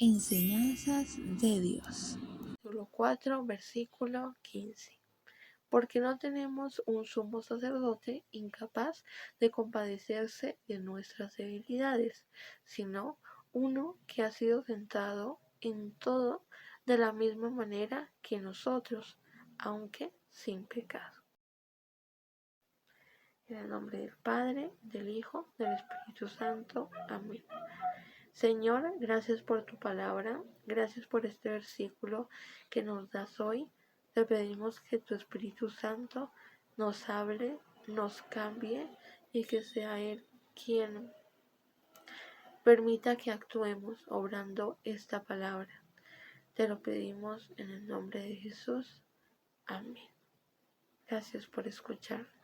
Enseñanzas de Dios. Capítulo 4, versículo 15. Porque no tenemos un sumo sacerdote incapaz de compadecerse de nuestras debilidades, sino uno que ha sido tentado en todo de la misma manera que nosotros, aunque sin pecado. En el nombre del Padre, del Hijo, del Espíritu Santo. Amén. Señor, gracias por tu palabra, gracias por este versículo que nos das hoy. Te pedimos que tu Espíritu Santo nos hable, nos cambie y que sea Él quien permita que actuemos obrando esta palabra. Te lo pedimos en el nombre de Jesús. Amén. Gracias por escucharnos.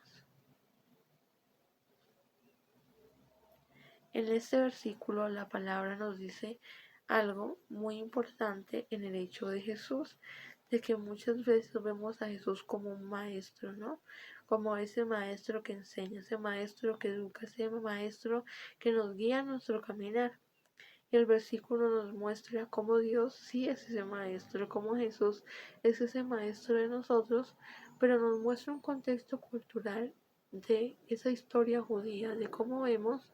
En este versículo la palabra nos dice algo muy importante en el hecho de Jesús, de que muchas veces vemos a Jesús como un maestro, ¿no? Como ese maestro que enseña, ese maestro que educa, ese maestro que nos guía en nuestro caminar. Y el versículo nos muestra cómo Dios sí es ese maestro, cómo Jesús es ese maestro de nosotros, pero nos muestra un contexto cultural de esa historia judía, de cómo vemos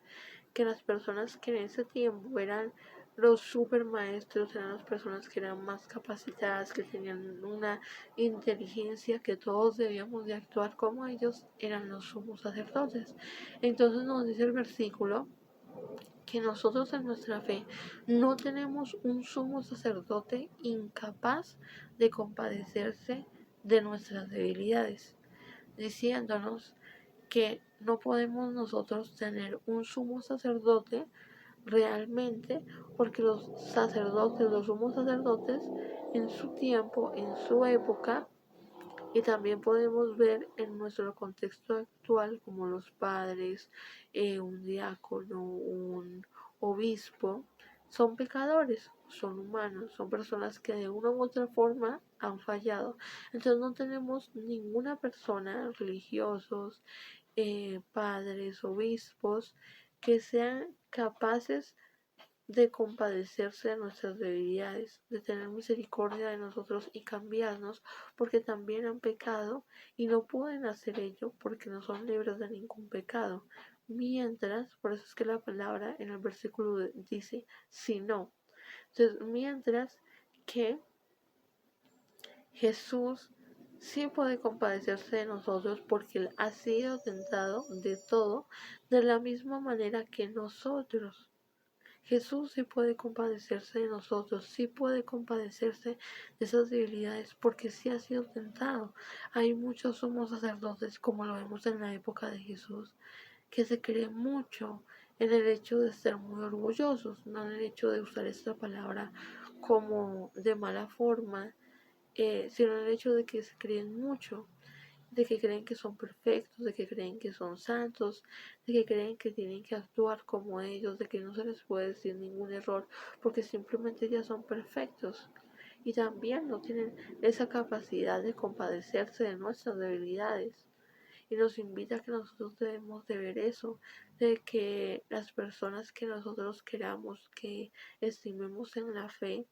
que las personas que en ese tiempo eran los super maestros, eran las personas que eran más capacitadas, que tenían una inteligencia, que todos debíamos de actuar como ellos, eran los sumos sacerdotes. Entonces nos dice el versículo que nosotros en nuestra fe no tenemos un sumo sacerdote incapaz de compadecerse de nuestras debilidades, diciéndonos que no podemos nosotros tener un sumo sacerdote realmente, porque los sacerdotes, los sumos sacerdotes, en su tiempo, en su época, y también podemos ver en nuestro contexto actual como los padres, un diácono, un obispo, son pecadores, son humanos, son personas que de una u otra forma han fallado. Entonces no tenemos ninguna persona, religiosos, padres, obispos, que sean capaces de compadecerse de nuestras debilidades, de tener misericordia de nosotros y cambiarnos, porque también han pecado y no pueden hacer ello porque no son libres de ningún pecado. Mientras, por eso es que la palabra en el versículo dice, si no. Entonces, mientras que Jesús sí puede compadecerse de nosotros porque Él ha sido tentado de todo de la misma manera que nosotros. Jesús sí puede compadecerse de nosotros, sí puede compadecerse de esas debilidades porque sí ha sido tentado. Hay muchos sumos sacerdotes, como lo vemos en la época de Jesús, que se creen mucho en el hecho de ser muy orgullosos, no en el hecho de usar esta palabra como de mala forma, sino en el hecho de que se creen mucho, de que creen que son perfectos, de que creen que son santos, de que creen que tienen que actuar como ellos, de que no se les puede decir ningún error, porque simplemente ya son perfectos. Y también no tienen esa capacidad de compadecerse de nuestras debilidades. Y nos invita a que nosotros debemos de ver eso, de que las personas que nosotros queramos, que estimemos en la fe,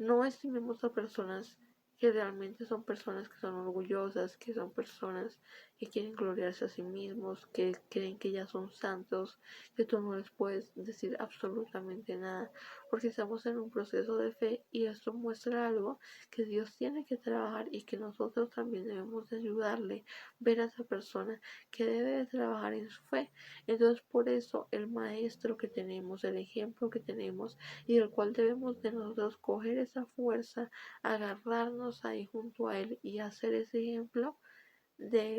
no estimemos a personas que realmente son personas que son orgullosas, que son personas que quieren gloriarse a sí mismos, que creen que ya son santos, que tú no les puedes decir absolutamente nada, porque estamos en un proceso de fe y esto muestra algo que Dios tiene que trabajar y que nosotros también debemos de ayudarle, ver a esa persona que debe de trabajar en su fe. Entonces por eso el maestro que tenemos, el ejemplo que tenemos y del cual debemos de nosotros coger esa fuerza, agarrarnos ahí junto a Él y hacer ese ejemplo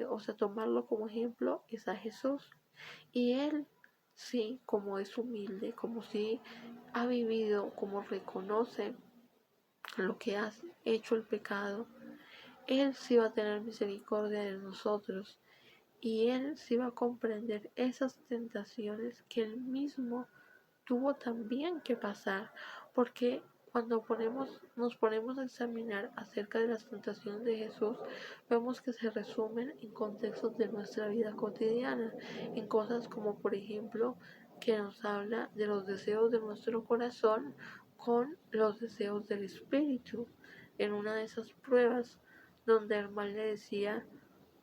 o sea, tomarlo como ejemplo, es a Jesús. Y Él, sí, como es humilde, como si ha vivido, como reconoce lo que ha hecho el pecado, Él sí va a tener misericordia de nosotros y Él sí va a comprender esas tentaciones que Él mismo tuvo también que pasar, porque cuando nos ponemos a examinar acerca de las tentaciones de Jesús, vemos que se resumen en contextos de nuestra vida cotidiana, en cosas como por ejemplo que nos habla de los deseos de nuestro corazón, con los deseos del espíritu. En una de esas pruebas donde el mal le decía,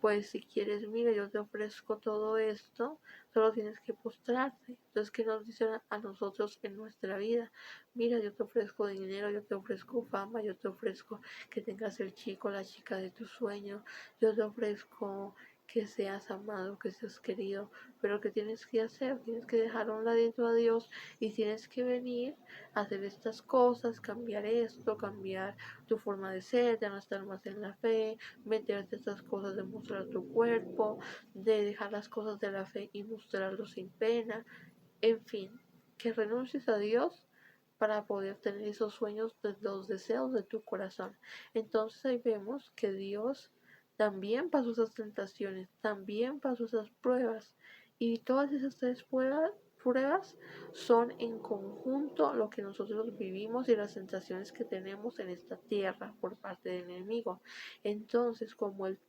pues si quieres, mira, yo te ofrezco todo esto, solo tienes que postrarte. Entonces, ¿qué nos dicen a nosotros en nuestra vida? Mira, yo te ofrezco dinero, yo te ofrezco fama, yo te ofrezco que tengas el chico, la chica de tu sueño, yo te ofrezco que seas amado, que seas querido, pero ¿qué tienes que hacer? Tienes que dejar a un ladito a Dios y tienes que venir a hacer estas cosas, cambiar esto, cambiar tu forma de ser, ya no estar más en la fe, meterte estas cosas de mostrar tu cuerpo, de dejar las cosas de la fe y mostrarlo sin pena, en fin, que renuncies a Dios para poder tener esos sueños de los deseos de tu corazón. Entonces ahí vemos que Dios también pasó esas tentaciones, también pasó esas pruebas. Y todas esas tres pruebas son en conjunto lo que nosotros vivimos y las tentaciones que tenemos en esta tierra por parte del enemigo. Entonces, como él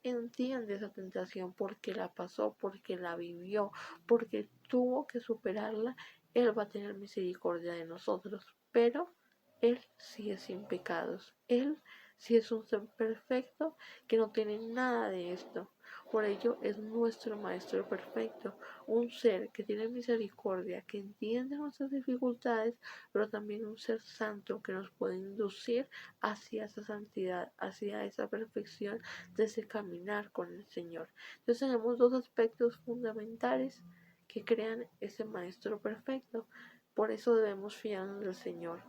entiende esa tentación porque la pasó, porque la vivió, porque tuvo que superarla, Él va a tener misericordia de nosotros. Pero Él sí es sin pecados. Él sí es un ser perfecto que no tiene nada de esto. Por ello es nuestro Maestro perfecto, un ser que tiene misericordia, que entiende nuestras dificultades, pero también un ser santo que nos puede inducir hacia esa santidad, hacia esa perfección de ese caminar con el Señor. Entonces tenemos dos aspectos fundamentales que crean ese Maestro perfecto. Por eso debemos fiarnos del Señor,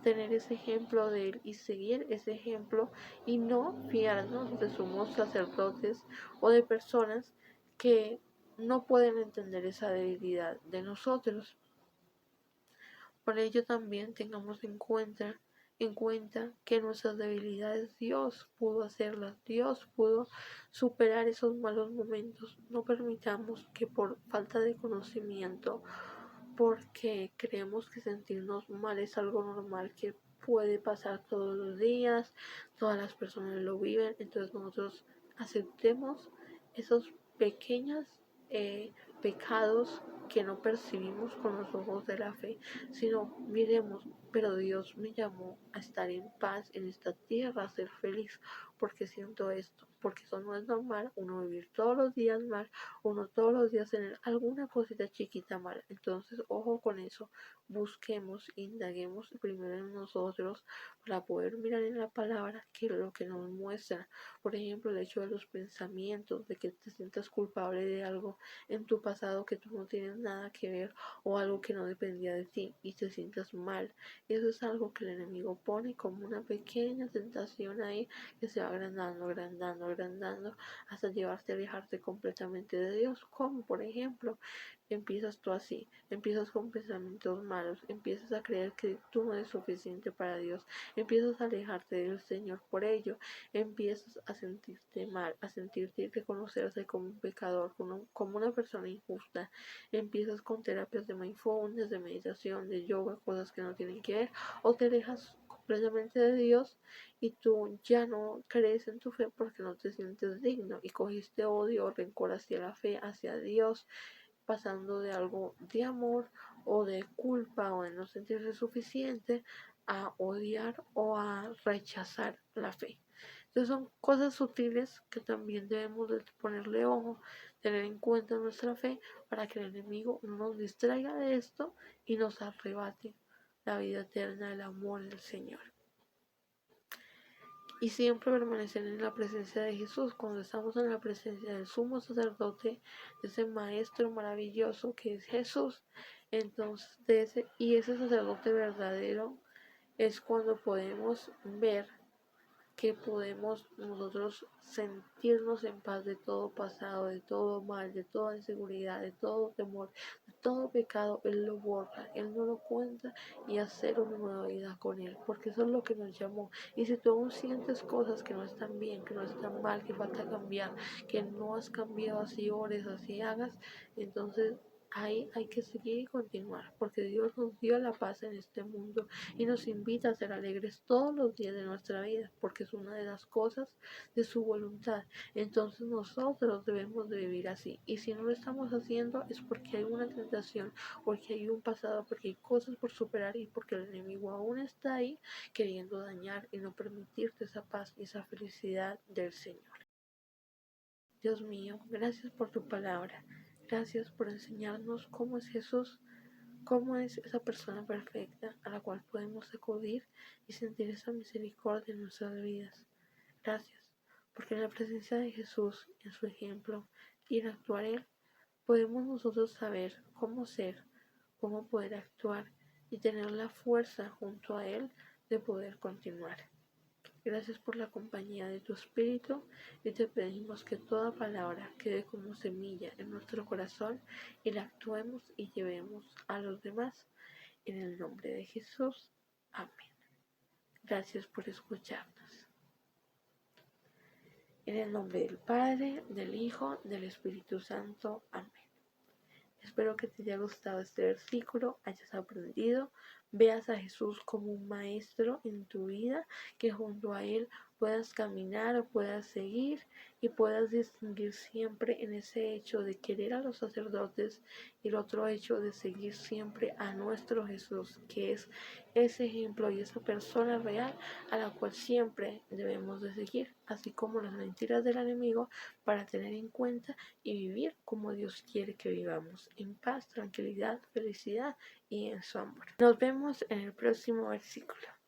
tener ese ejemplo de Él y seguir ese ejemplo y no fiarnos de sumos sacerdotes o de personas que no pueden entender esa debilidad de nosotros. Por ello también tengamos en cuenta que nuestras debilidades Dios pudo hacerlas, Dios pudo superar esos malos momentos. No permitamos que por falta de conocimiento, porque creemos que sentirnos mal es algo normal que puede pasar todos los días, todas las personas lo viven, entonces nosotros aceptemos esos pequeños eh, pecados que no percibimos con los ojos de la fe, sino miremos, pero Dios me llamó a estar en paz en esta tierra, a ser feliz, porque siento esto, porque eso no es normal, uno vivir todos los días mal, uno todos los días tener alguna cosita chiquita mal. Entonces, ojo con eso, busquemos, indaguemos primero en nosotros para poder mirar en la palabra que lo que nos muestra. Por ejemplo, el hecho de los pensamientos, de que te sientas culpable de algo en tu pasado que tú no tienes nada que ver o algo que no dependía de ti y te sientas mal. Eso es algo que el enemigo pone como una pequeña tentación ahí que se va agrandando, agrandando, agrandando hasta llevarte a alejarte completamente de Dios. Como por ejemplo, empiezas tú así, empiezas con pensamientos malos, empiezas a creer que tú no eres suficiente para Dios, empiezas a alejarte del Señor por ello, empiezas a sentirte mal, a sentirte y reconocerte como un pecador, como una persona injusta, empiezas con terapias de mindfulness, de meditación, de yoga, cosas que no tienen que ver, o te alejas completamente de Dios y tú ya no crees en tu fe porque no te sientes digno y cogiste odio o rencor hacia la fe, hacia Dios, pasando de algo de amor o de culpa o de no sentirse suficiente a odiar o a rechazar la fe. Entonces son cosas sutiles que también debemos de ponerle ojo, tener en cuenta nuestra fe para que el enemigo no nos distraiga de esto y nos arrebate la vida eterna del amor del Señor. Y siempre permanecer en la presencia de Jesús, cuando estamos en la presencia del sumo sacerdote, de ese maestro maravilloso que es Jesús, entonces ese sacerdote verdadero es cuando podemos ver que podemos nosotros sentirnos en paz de todo pasado, de todo mal, de toda inseguridad, de todo temor, de todo pecado. Él lo borra, Él no lo cuenta y hacer una nueva vida con Él, porque eso es lo que nos llamó. Y si tú aún sientes cosas que no están bien, que no están mal, que falta cambiar, que no has cambiado, así ores, así hagas, entonces ahí hay que seguir y continuar, porque Dios nos dio la paz en este mundo y nos invita a ser alegres todos los días de nuestra vida, porque es una de las cosas de su voluntad. Entonces nosotros debemos de vivir así, y si no lo estamos haciendo es porque hay una tentación, porque hay un pasado, porque hay cosas por superar y porque el enemigo aún está ahí queriendo dañar y no permitirte esa paz y esa felicidad del Señor. Dios mío, gracias por tu palabra. Gracias por enseñarnos cómo es Jesús, cómo es esa persona perfecta a la cual podemos acudir y sentir esa misericordia en nuestras vidas. Gracias, porque en la presencia de Jesús, en su ejemplo y en actuar Él, podemos nosotros saber cómo ser, cómo poder actuar y tener la fuerza junto a Él de poder continuar. Gracias por la compañía de tu Espíritu y te pedimos que toda palabra quede como semilla en nuestro corazón y la actuemos y llevemos a los demás en el nombre de Jesús. Amén. Gracias por escucharnos. En el nombre del Padre, del Hijo, del Espíritu Santo. Amén. Espero que te haya gustado este versículo, hayas aprendido, veas a Jesús como un maestro en tu vida, que junto a Él puedas caminar o puedas seguir y puedas distinguir siempre en ese hecho de querer a los sacerdotes y el otro hecho de seguir siempre a nuestro Jesús, que es ese ejemplo y esa persona real a la cual siempre debemos de seguir, así como las mentiras del enemigo, para tener en cuenta y vivir como Dios quiere que vivamos, en paz, tranquilidad, felicidad y en su amor. Nos vemos en el próximo versículo.